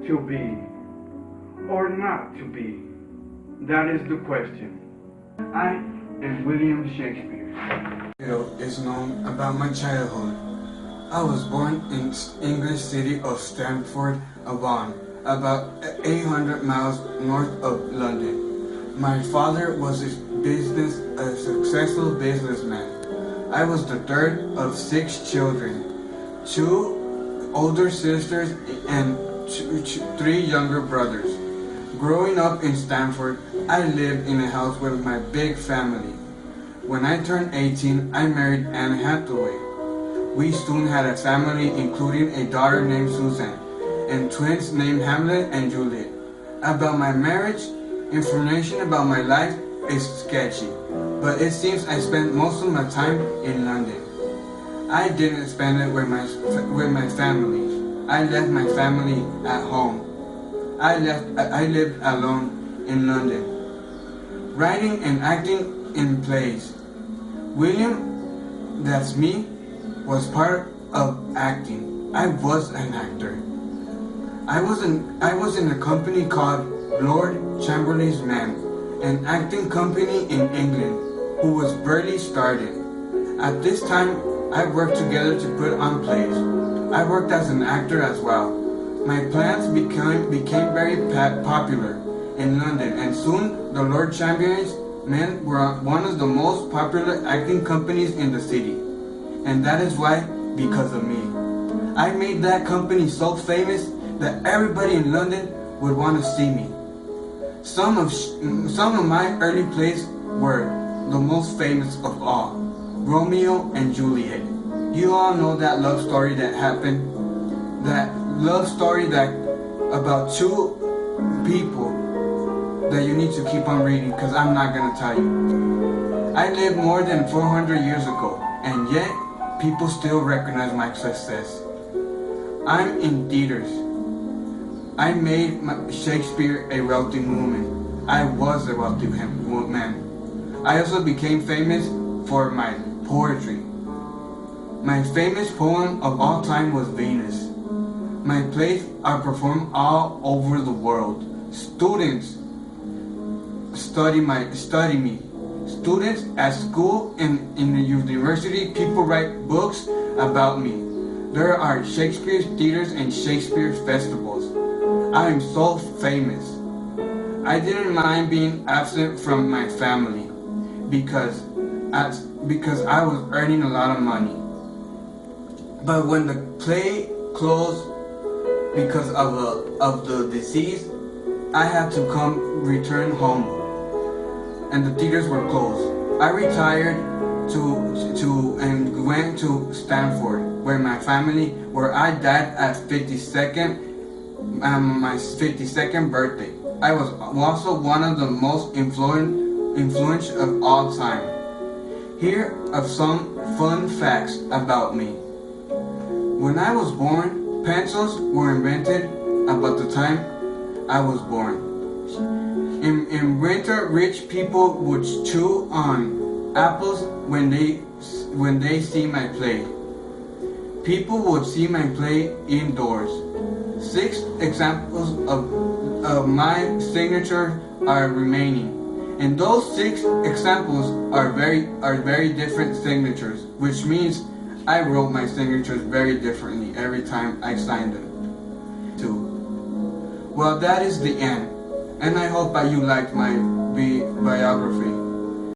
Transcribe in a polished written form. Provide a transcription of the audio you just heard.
to be or not to be? That is the question. I am William Shakespeare. Little is known about my childhood. I was born in English city of Stamford-upon, about 800 miles north of London. My father was a successful businessman. I was the third of 6 children, 2 older sisters and 3 younger brothers. Growing up in Stamford, I lived in a house with my big family. When I turned 18, I married Anne Hathaway. We soon had a family including a daughter named Susan and twins named Hamlet and Juliet. About my marriage, information about my life is sketchy, but it seems I spent most of my time in London. I didn't spend it with my family. I left my family at home. I lived alone in London, writing and acting in plays. William, that's me, was part of acting. I was an actor. I was in a company called Lord Chamberlain's Man, an acting company in England, who was barely started. At this time, I worked together to put on plays. I worked as an actor as well. My plans became very popular in London, and soon the Lord Chamberlain's Men were one of the most popular acting companies in the city. And that is why, because of me. I made that company so famous that everybody in London would want to see me. Some of my early plays were the most famous of all, Romeo and Juliet. You all know that love story that happened. That love story that about 2 people that you need to keep on reading, because I'm not going to tell you. I lived more than 400 years ago, and yet people still recognize my success. I'm in theaters. I made Shakespeare a wealthy woman. I was a wealthy man. I also became famous for my poetry. My famous poem of all time was Venus. My plays are performed all over the world. Students study me. Students at school and in the university, people write books about me. There are Shakespeare theaters and Shakespeare festivals. I am so famous. I didn't mind being absent from my family because I was earning a lot of money. But when the play closed because of the disease, I had to return home, and the theaters were closed. I retired and went to Stanford, where I died at my 52nd birthday. I was also one of the most influential of all time. Here are some fun facts about me. When I was born, pencils were invented about the time I was born. In winter, rich people would chew on apples when they see my play. People would see my play indoors. 6 examples of my signature are remaining, and those 6 examples are very different signatures, which means I wrote my signatures very differently every time I signed them. Well, that is the end, and I hope that you liked my biography.